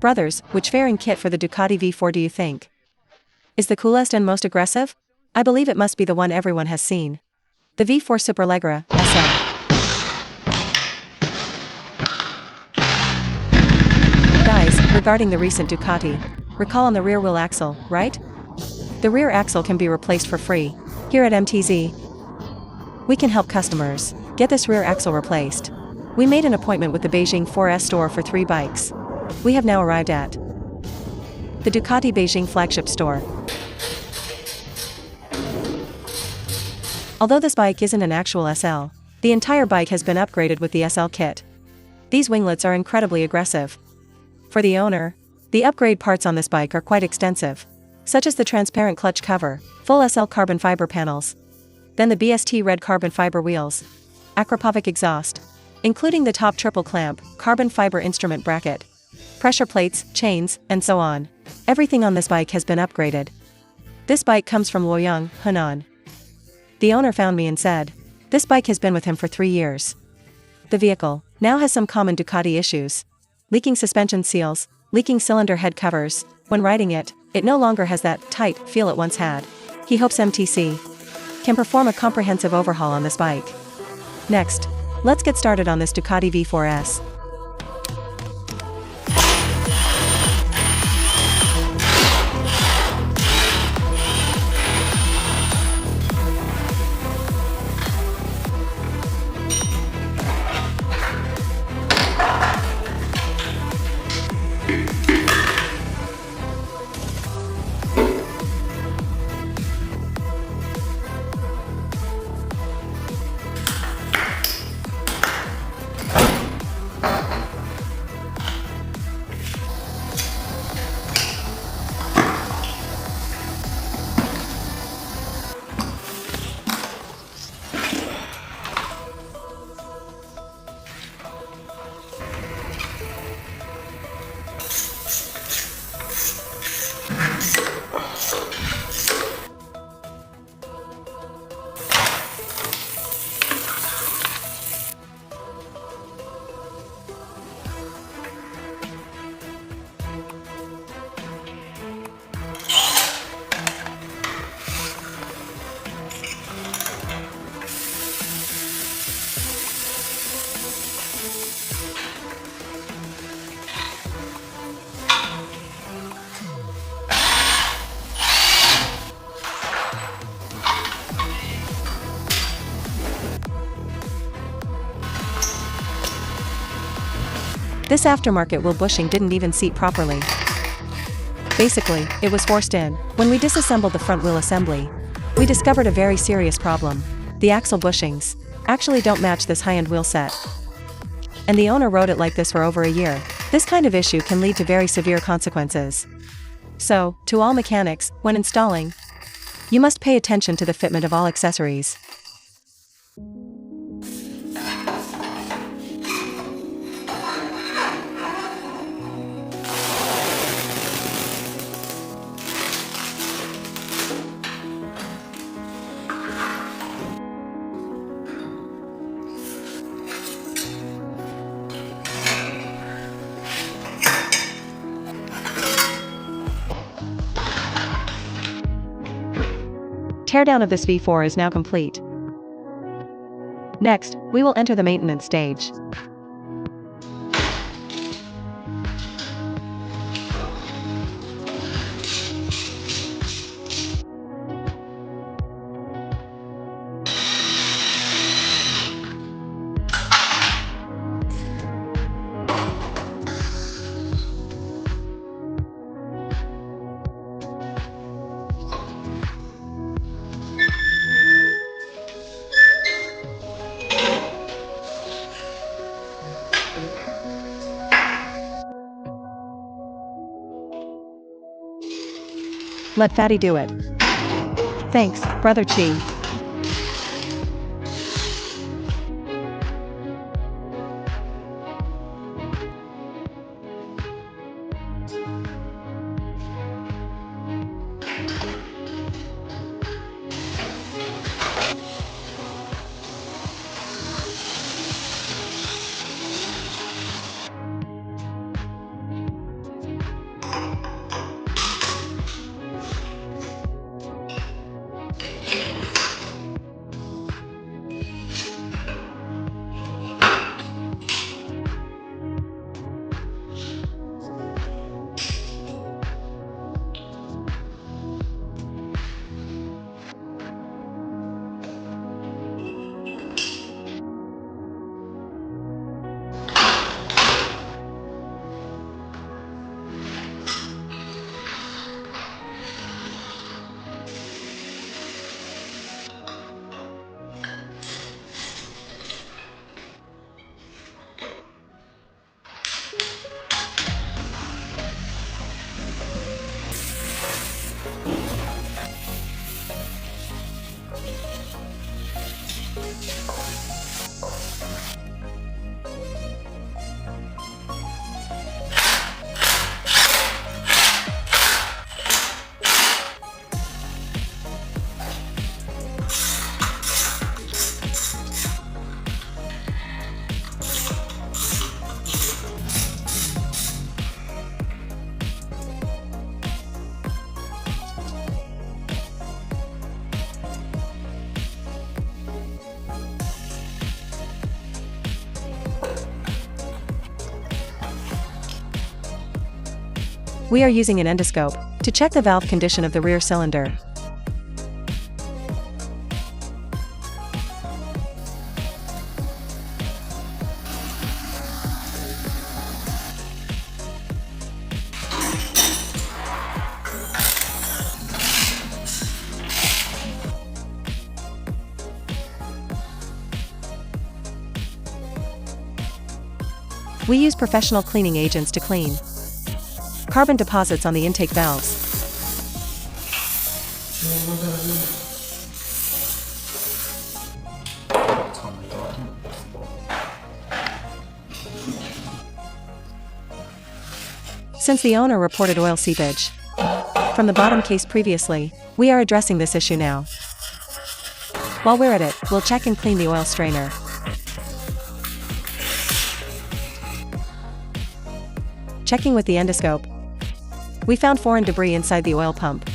Brothers, which fairing kit for the Ducati V4 do you think is the coolest and most aggressive? I believe it must be the one everyone has seen. The V4 Superleggera SL. Guys, regarding the recent Ducati recall on the rear wheel axle, right? The rear axle can be replaced for free. Here at MTZ, we can help customers get this rear axle replaced. We made an appointment with the Beijing 4S store for 3 bikes. We have now arrived at the Ducati Beijing Flagship store. Although this bike isn't an actual SL, the entire bike has been upgraded with the SL kit. These winglets are incredibly aggressive. For the owner, the upgrade parts on this bike are quite extensive, such as the transparent clutch cover, full SL carbon fiber panels, then the BST red carbon fiber wheels, Akrapovic exhaust, including the top triple clamp, carbon fiber instrument bracket, pressure plates, chains, and so on. Everything on this bike has been upgraded. This bike comes from Luoyang, Henan. The owner found me and said, this bike has been with him for 3 years. The vehicle now has some common Ducati issues. Leaking suspension seals, leaking cylinder head covers. When riding it, it no longer has that tight feel it once had. He hopes MTC can perform a comprehensive overhaul on this bike. Next, let's get started on this Ducati V4S. This aftermarket wheel bushing didn't even seat properly. Basically, it was forced in. When we disassembled the front wheel assembly, we discovered a very serious problem. The axle bushings actually don't match this high-end wheel set. And the owner rode it like this for over a year. This kind of issue can lead to very severe consequences. So, to all mechanics, when installing, you must pay attention to the fitment of all accessories. Teardown of this V4 is now complete. Next, we will enter the maintenance stage. Let Fatty do it. Thanks, Brother Chi. We are using an endoscope to check the valve condition of the rear cylinder. We use professional cleaning agents to clean carbon deposits on the intake valves. Since the owner reported oil seepage from the bottom case previously, we are addressing this issue now. While we're at it, we'll check and clean the oil strainer. Checking with the endoscope, we found foreign debris inside the oil pump.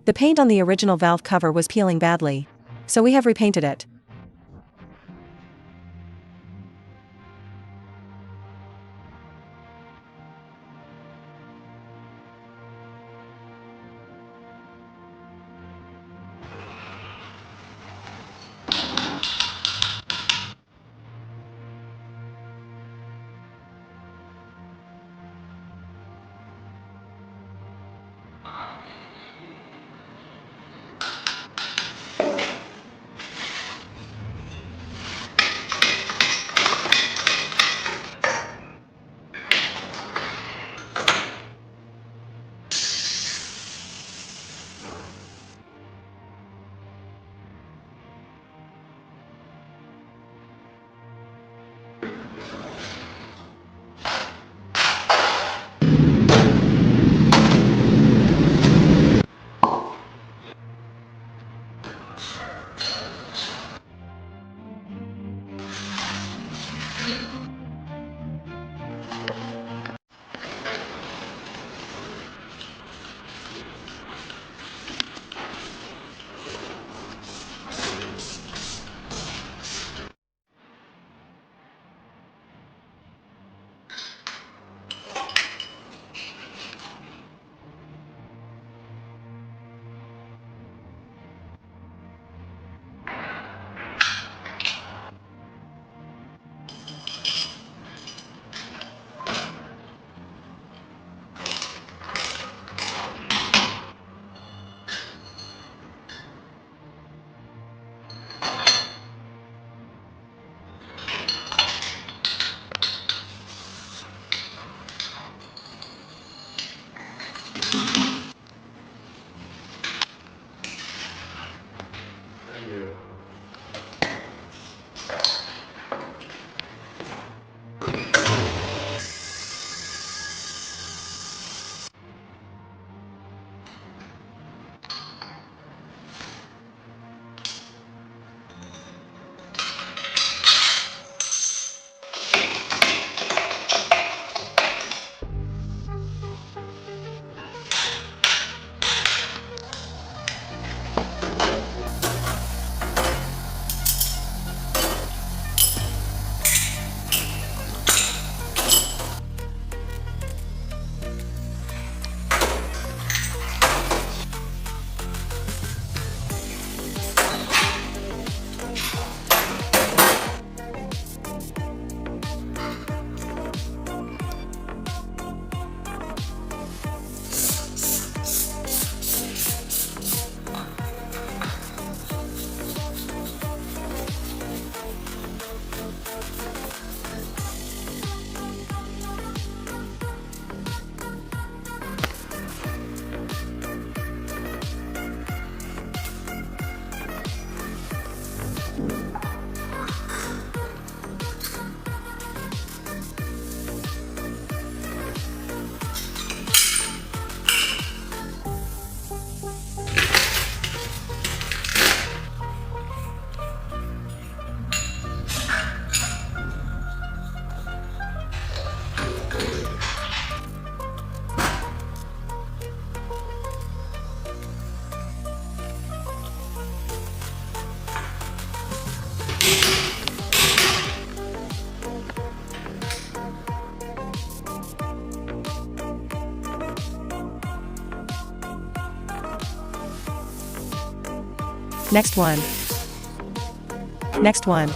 The paint on the original valve cover was peeling badly, so we have repainted it. Next one. Next one.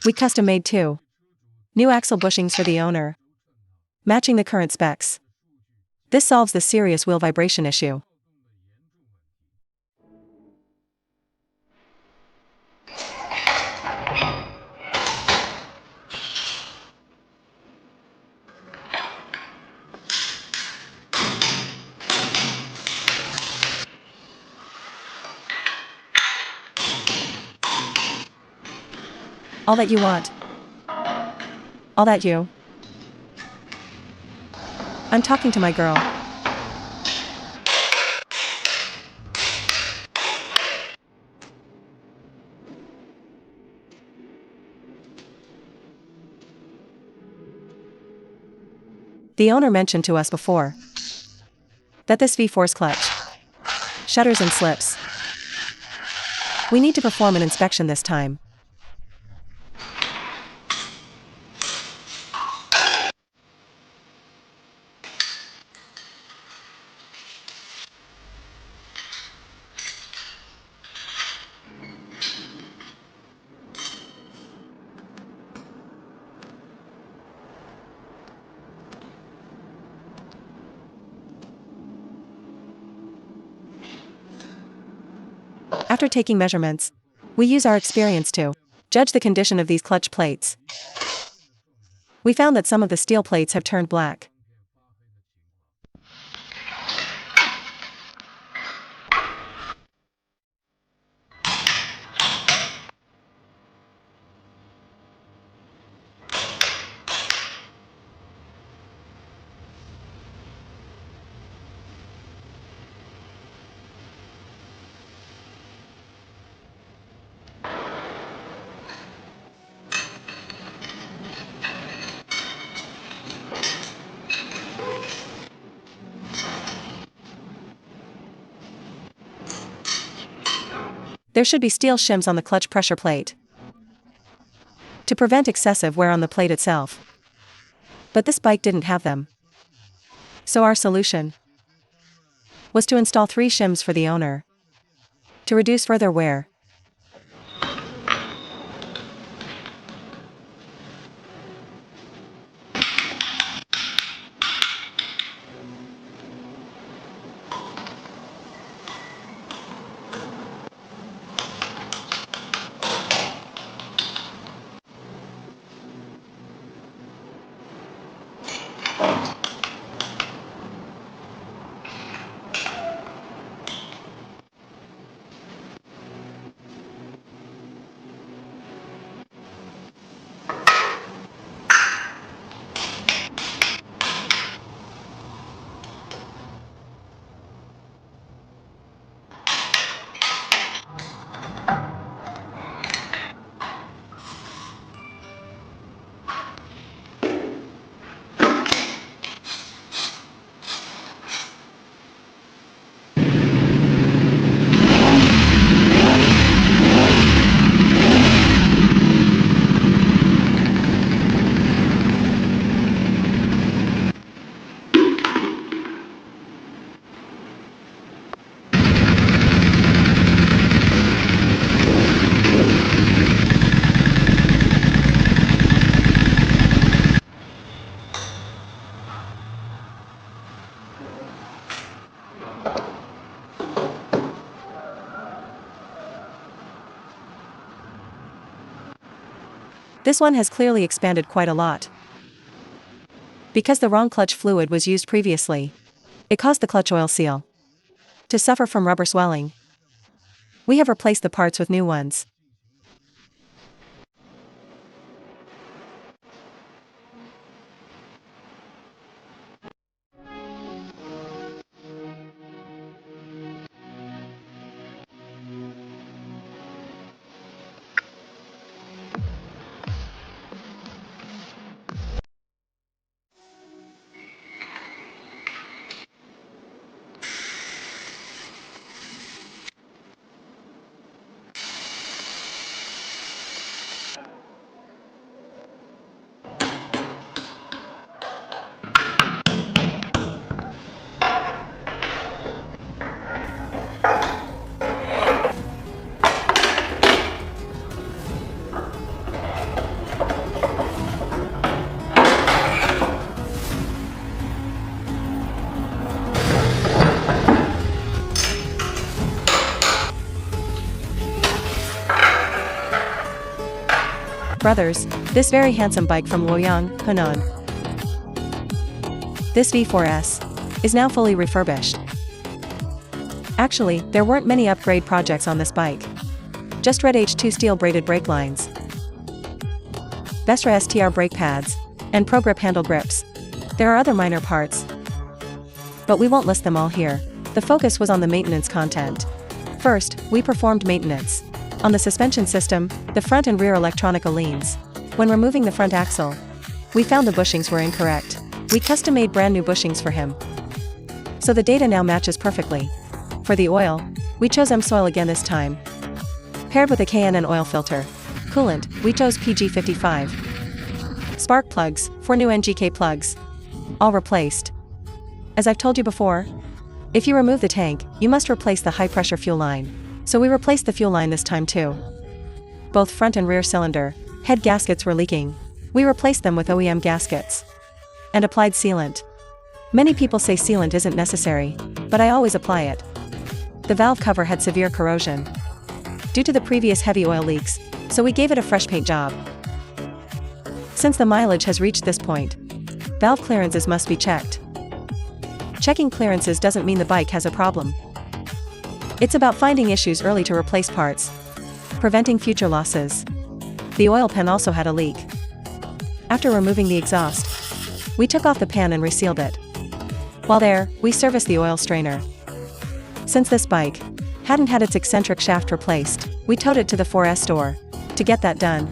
We custom made 2 new axle bushings for the owner, matching the current specs. This solves the serious wheel vibration issue. All that you want. All that you. I'm talking to my girl. The owner mentioned to us before that this V4S clutch shudders and slips. We need to perform an inspection this time. After taking measurements, we use our experience to judge the condition of these clutch plates. We found that some of the steel plates have turned black. There should be steel shims on the clutch pressure plate to prevent excessive wear on the plate itself. But this bike didn't have them. So our solution was to install 3 shims for the owner to reduce further wear. This one has clearly expanded quite a lot. Because the wrong clutch fluid was used previously, it caused the clutch oil seal to suffer from rubber swelling. We have replaced the parts with new ones. Brothers, this very handsome bike from Luoyang, Henan. This V4S is now fully refurbished. Actually, there weren't many upgrade projects on this bike. Just red H2 steel braided brake lines, Vestra STR brake pads, and Pro Grip handle grips. There are other minor parts, but we won't list them all here. The focus was on the maintenance content. First, we performed maintenance on the suspension system, the front and rear electronic Öhlins. When removing the front axle, we found the bushings were incorrect. We custom-made brand new bushings for him, so the data now matches perfectly. For the oil, we chose AMSOIL again this time. Paired with a K&N oil filter. Coolant, we chose PG55. Spark plugs, 4 new NGK plugs. All replaced. As I've told you before, if you remove the tank, you must replace the high-pressure fuel line. So we replaced the fuel line this time too. Both front and rear cylinder head gaskets were leaking. We replaced them with OEM gaskets and applied sealant. Many people say sealant isn't necessary, but I always apply it. The valve cover had severe corrosion due to the previous heavy oil leaks, so we gave it a fresh paint job. Since the mileage has reached this point, valve clearances must be checked. Checking clearances doesn't mean the bike has a problem. It's about finding issues early to replace parts, preventing future losses. The oil pan also had a leak. After removing the exhaust, we took off the pan and resealed it. While there, we serviced the oil strainer. Since this bike hadn't had its eccentric shaft replaced, we towed it to the 4S store to get that done.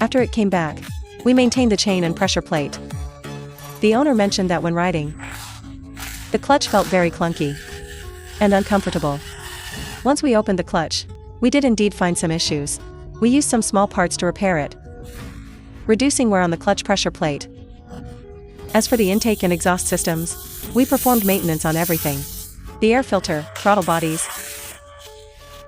After it came back, we maintained the chain and pressure plate. The owner mentioned that when riding, the clutch felt very clunky and uncomfortable. Once we opened the clutch, we did indeed find some issues. We used some small parts to repair it, reducing wear on the clutch pressure plate. As for the intake and exhaust systems, we performed maintenance on everything. The air filter, throttle bodies,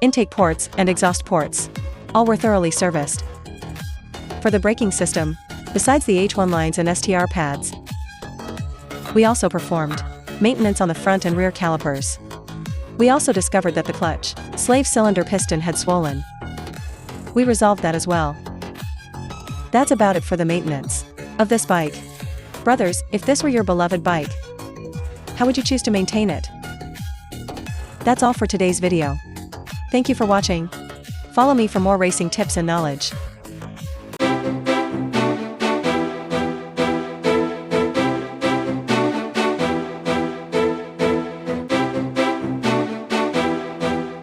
intake ports, and exhaust ports, all were thoroughly serviced. For the braking system, besides the H1 lines and STR pads, we also performed maintenance on the front and rear calipers. We also discovered that the clutch slave cylinder piston had swollen. We resolved that as well. That's about it for the maintenance of this bike. Brothers, if this were your beloved bike, how would you choose to maintain it? That's all for today's video. Thank you for watching. Follow me for more racing tips and knowledge.